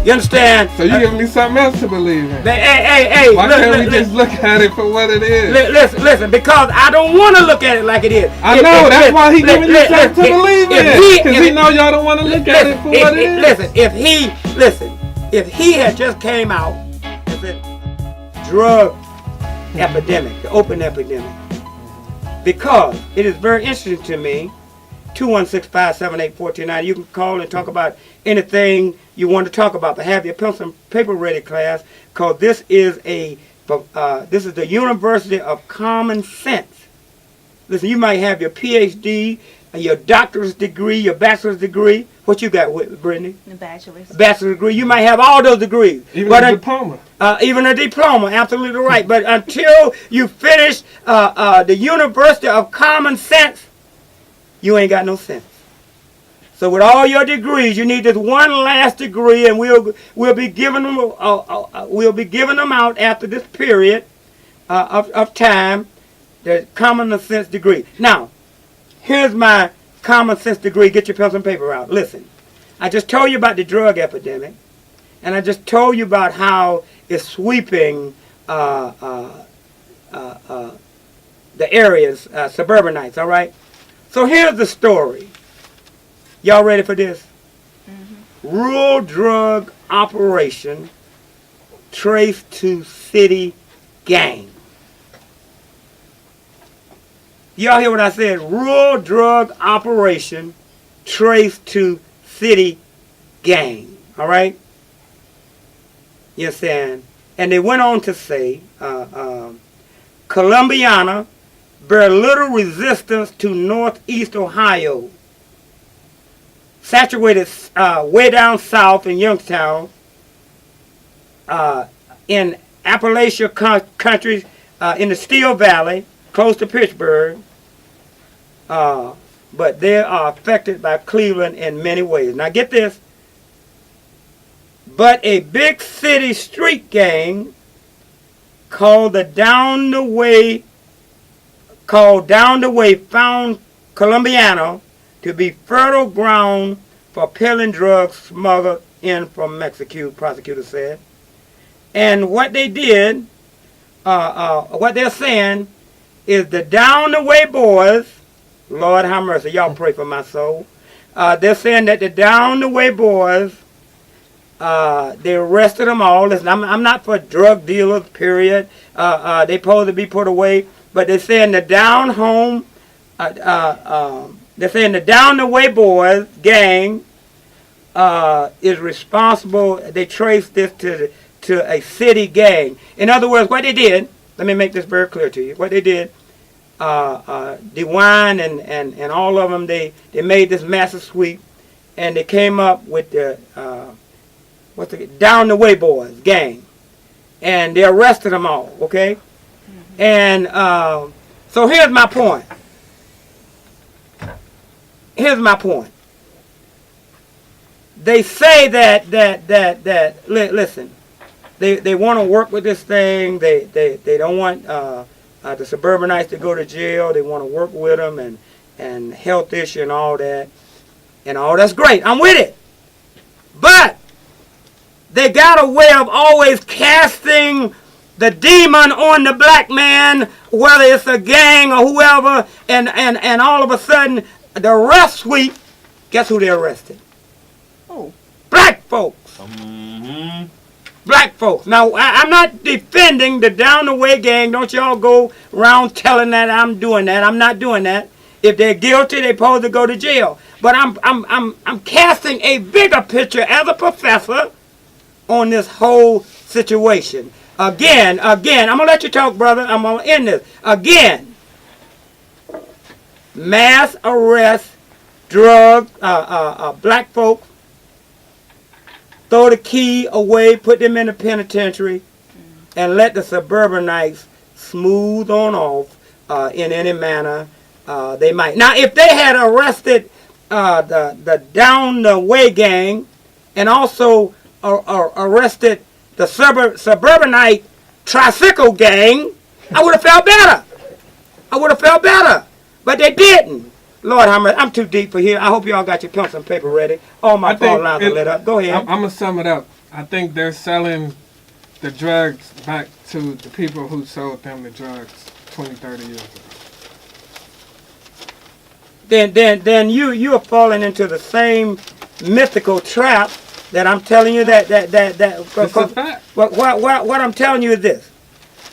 You understand? So you giving me something else to believe in? Hey. Why can't we just look at it for what it is? Listen, because I don't want to look at it like it is. I know, that's why he giving you something to believe in. Because he know y'all don't want to look at it for what it is. Listen, if he had just came out and said, drug epidemic, the open epidemic, because it is very interesting to me, 216-578-1490, you can call and talk about anything you want to talk about, but have your pencil and paper ready, class, because this is the University of Common Sense. Listen, you might have your PhD, your doctorate degree, your bachelor's degree. What you got, Brittany? A bachelor's. Bachelor's degree. You might have all those degrees. Even a diploma. Even a diploma, absolutely right. But until you finish the University of Common Sense, you ain't got no sense. So with all your degrees, you need this one last degree, and we'll be giving them out after this period of time, the common sense degree. Now, here's my common sense degree. Get your pencil and paper out. Listen, I just told you about the drug epidemic, and I just told you about how it's sweeping the areas, suburbanites. All right. So here's the story. Y'all ready for this? Mm-hmm. Rural drug operation traced to city gang. Y'all hear what I said? Rural drug operation traced to city gang. All right? You understand? And they went on to say, Columbiana bear little resistance to Northeast Ohio. Saturated way down south in Youngstown, in Appalachia country, in the Steel Valley, close to Pittsburgh, but they are affected by Cleveland in many ways. Now get this, but a big city street gang called Down the Way found Columbiana to be fertile ground for peddling drugs smuggled in from Mexico, prosecutors said. And what they did, what they're saying is the Down the Way boys, Lord have mercy, y'all pray for my soul. They're saying that the Down the Way boys, they arrested them all. Listen, I'm not for drug dealers, period. They supposed to be put away, but they're saying the down home, they're saying the Down the Way boys gang is responsible. They traced this to a city gang. In other words, what they did, let me make this very clear to you. What they did, DeWine and all of them, they made this massive sweep, and they came up with the Down the Way boys gang, and they arrested them all. Okay, mm-hmm. And so here's my point. Here's my point. They say that listen, they want to work with this thing. They don't want the suburbanites to go to jail. They want to work with them and health issue and all that. And all that's great. I'm with it. But they got a way of always casting the demon on the black man, whether it's a gang or whoever, and all of a sudden the arrest sweep, guess who they arrested? Oh. Black folks. Mm-hmm. Black folks. Now, I'm not defending the Down the Way gang. Don't y'all go around telling that I'm doing that. I'm not doing that. If they're guilty, they're supposed to go to jail. But I'm casting a bigger picture as a professor on this whole situation. Again, I'm going to let you talk, brother. I'm going to end this. Again, mass arrest, drug, black folks, throw the key away, put them in the penitentiary, and let the suburbanites smooth on off in any manner they might. Now, if they had arrested the Down the Way gang and also arrested the suburbanite tricycle gang, I would have felt better. But they didn't. Lord, I'm too deep for here. I hope y'all got your pencil and paper ready. All my phone lines are lit up. Go ahead. I'm going to sum it up. I think they're selling the drugs back to the people who sold them the drugs 20, 30 years ago. Then you are falling into the same mythical trap that I'm telling you that. It's a fact. What I'm telling you is this.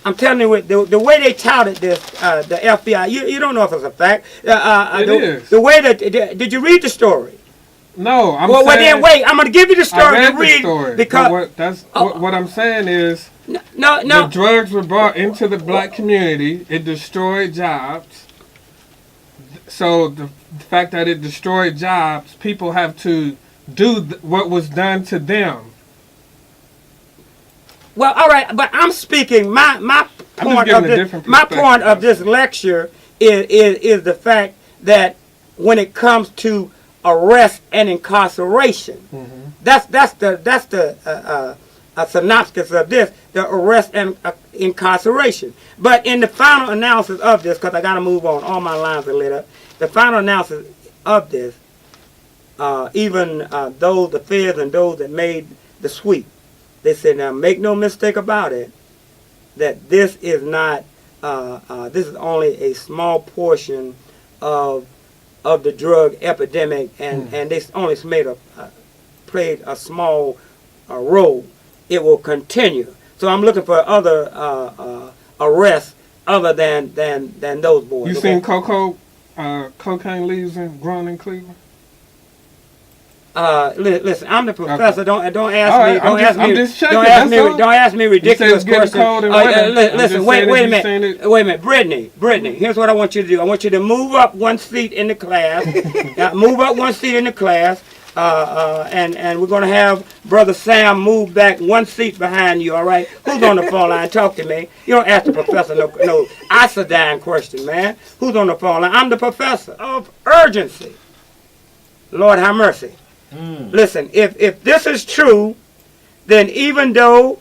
I'm telling you the way they touted this, the FBI. You don't know if it's a fact. It is. The way that did you read the story? No, I'm well, saying. Well, then wait. I'm going to give you the story I read to read the story, because what I'm saying is. No. The drugs were brought into the black community. It destroyed jobs. So the fact that it destroyed jobs, people have to do what was done to them. Well, all right, but I'm speaking. My point of this lecture is the fact that when it comes to arrest and incarceration, that's the synopsis of this, the arrest and incarceration. But in the final analysis of this, because I got to move on, all my lines are lit up. The final analysis of this, even the feds and those that made the sweep, they said, now make no mistake about it, that this is not, this is only a small portion of the drug epidemic, and they only played a small role. It will continue. So I'm looking for other arrests other than those boys. You seen cocaine leaves growing in Cleveland? Listen, I'm the professor. Okay. Don't ask me. Don't ask me ridiculous questions. Listen, wait a minute. Brittany. Here's what I want you to do. I want you to move up one seat in the class. Move up one seat in the class. And we're going to have Brother Sam move back one seat behind you, all right? Who's on the phone line? Talk to me. You don't ask the professor no isodyne question, man. Who's on the phone line? I'm the professor of urgency. Lord have mercy. Listen, if this is true, then even though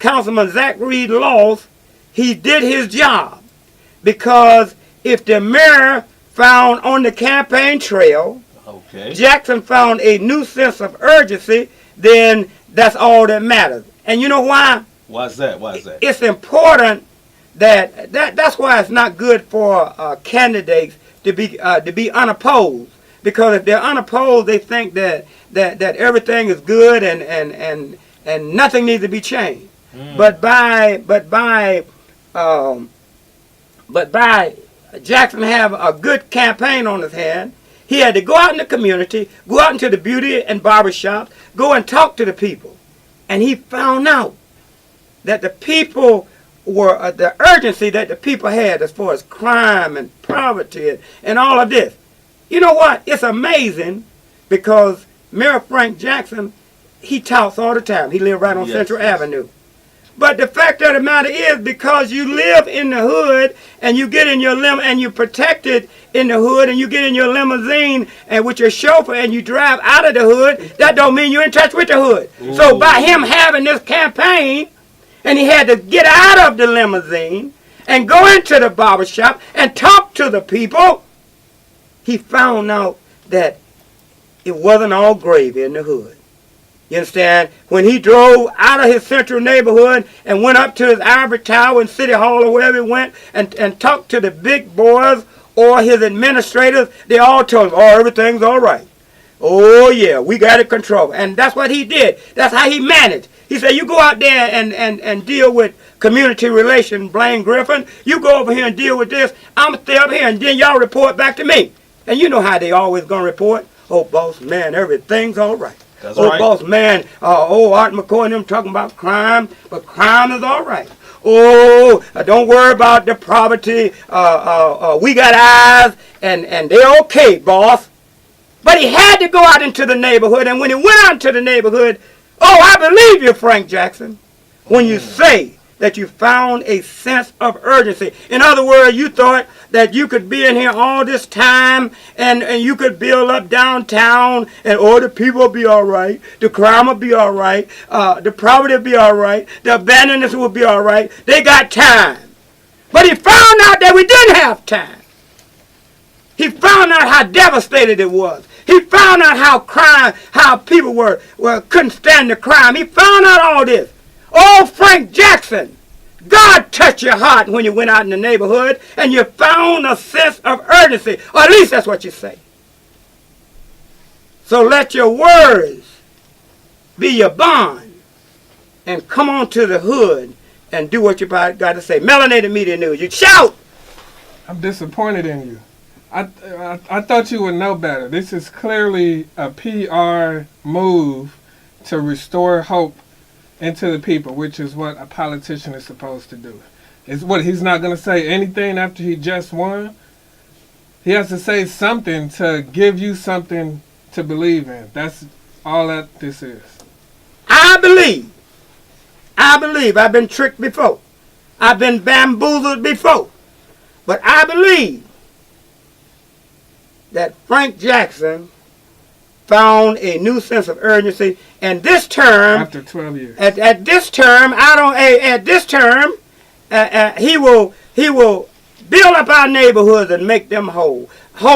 Councilman Zack Reed lost, he did his job. Because if the mayor found on the campaign trail, Jackson found a new sense of urgency, then that's all that matters. And you know why? Why is that? It's important that's why it's not good for candidates to be unopposed. Because if they're unopposed, they think that everything is good and nothing needs to be changed. But by Jackson have a good campaign on his hand, he had to go out in the community, go out into the beauty and barber shops, go and talk to the people. And he found out that the people were, the urgency that the people had as far as crime and poverty and all of this. You know what? It's amazing because Mayor Frank Jackson, he talks all the time. He lived right on Central Avenue. But the fact of the matter is, because you live in the hood and you get in your and you're protected in the hood and you get in your limousine and with your chauffeur and you drive out of the hood, that don't mean you're in touch with the hood. Ooh. So by him having this campaign, and he had to get out of the limousine and go into the barbershop and talk to the people, he found out that it wasn't all gravy in the hood. You understand? When he drove out of his central neighborhood and went up to his ivory tower in City Hall or wherever he went and talked to the big boys or his administrators, they all told him, oh, everything's all right. Oh, yeah, we got it controlled. And that's what he did. That's how he managed. He said, you go out there and deal with community relations, Blaine Griffin. You go over here and deal with this. I'm going to stay up here, and then y'all report back to me. And you know how they always going to report. Oh, boss, man, everything's all right. That's right. Boss, man, Art McCoy and them talking about crime, but crime is all right. Oh, don't worry about the poverty. We got eyes, and they're okay, boss. But he had to go out into the neighborhood, and when he went out into the neighborhood, oh, I believe you, Frank Jackson, when you say that you found a sense of urgency. In other words, you thought that you could be in here all this time and you could build up downtown and the people will be all right, the crime will be all right, the poverty will be all right, the abandonedness will be all right. They got time. But he found out that we didn't have time. He found out how devastated it was. He found out how people couldn't stand the crime. He found out all this. Oh, Frank Jackson, God touched your heart when you went out in the neighborhood and you found a sense of urgency. Or at least that's what you say. So let your words be your bond and come on to the hood and do what you got to say. Melanated Media News. You shout! I'm disappointed in you. I thought you would know better. This is clearly a PR move to restore hope into the people, which is what a politician is supposed to do. Is what he's not going to say anything after he just won. He has to say something to give you something to believe in. That's all that this is. I believe. I've been tricked before. I've been bamboozled before. But I believe that Frank Jackson found a new sense of urgency, and this term, after 12 years, at this term, he will build up our neighborhoods and make them whole. He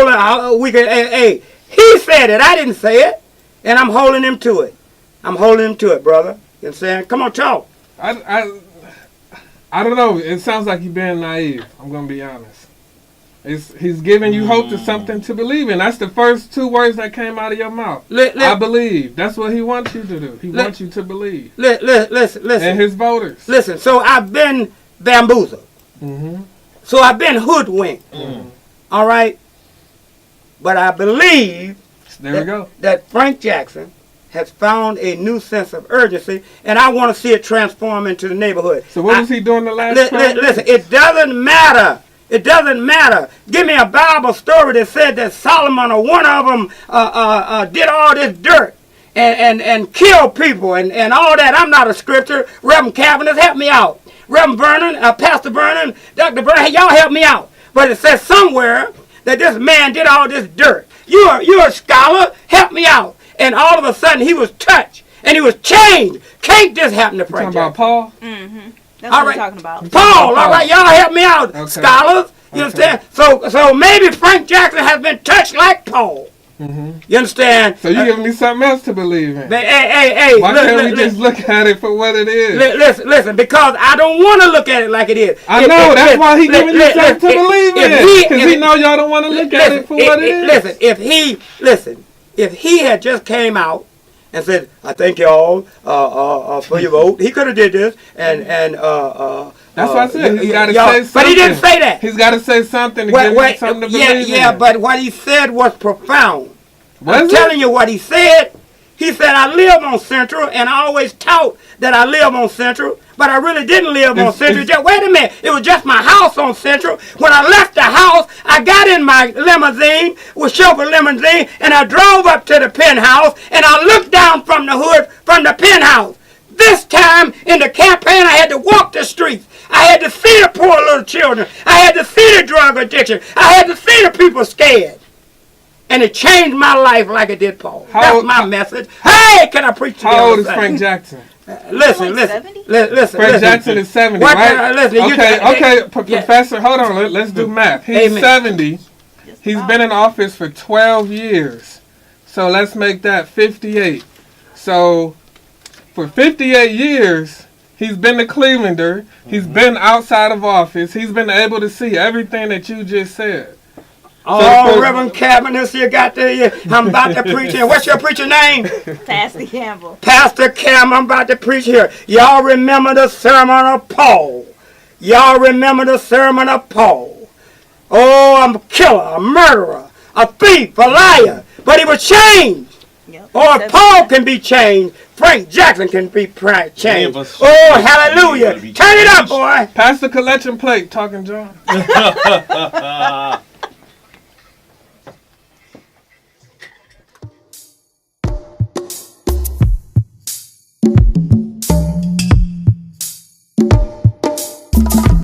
said it. I didn't say it, and I'm holding him to it. I'm holding him to it, brother. You understand? Come on, talk. I don't know. It sounds like you're being naive. I'm gonna be honest. He's giving you hope to something to believe in. That's the first two words that came out of your mouth. I believe. That's what he wants you to do. He wants you to believe. Listen. And his voters. Listen, so I've been bamboozled. Mm-hmm. So I've been hoodwinked. Mm-hmm. All right? But I believe that Frank Jackson has found a new sense of urgency, and I want to see it transform into the neighborhood. So what was he doing the last time? Listen, it doesn't matter. It doesn't matter. Give me a Bible story that said that Solomon or one of them did all this dirt and killed people and all that. I'm not a scripture. Reverend Cavanagh, help me out. Reverend Vernon, Pastor Vernon, Dr. Vernon, hey, y'all help me out. But it says somewhere that this man did all this dirt. You're a scholar. Help me out. And all of a sudden he was touched and he was changed. Can't this happen to Frank Jackson? Talking about Paul? Mm-hmm. That's what we're talking about. Paul, all right, y'all help me out, scholars. You understand? So maybe Frank Jackson has been touched like Paul. Mm-hmm. You understand? So you giving me something else to believe in? Hey, why can't we just look at it for what it is? Listen, because I don't want to look at it like it is. I know, that's why he giving you something to believe in. Because he know y'all don't want to look at it for what it is. Listen, if he had just came out and said, I thank y'all for your vote, he could have did this, and that's what I said. He's got to say something. But he didn't say that. He's got to say something to give you something to believe in. Yeah, but what he said was profound. I'm telling you what he said. He said, I live on Central, and I always taught that I live on Central, but I really didn't live on Central. Wait a minute. It was just my house on Central. When I left the house, I got in my limousine, chauffeur limousine, and I drove up to the penthouse, and I looked down from the hood, from the penthouse. This time in the campaign, I had to walk the streets. I had to see the poor little children. I had to see the drug addiction. I had to see the people scared. And it changed my life like it did Paul. That's my message. Hey, can I preach to you? How old is Frank Jackson? Listen. Frank Jackson is 70, right? Professor, hold on. Let's do math. He's 70. He's been in office for 12 years. So let's make that 58. So for 58 years, he's been a Clevelander. He's been outside of office. He's been able to see everything that you just said. Oh, Reverend Cavanagh, you got I'm about to preach here. What's your preacher name? Pastor Campbell. Pastor Campbell, I'm about to preach here. Y'all remember the sermon of Paul. Oh, I'm a killer, a murderer, a thief, a liar. But he was changed. Yep. Or if Paul can be changed, Frank Jackson can be changed. Oh, hallelujah. Turn it up, boy. Pass the collection plate, Talking John.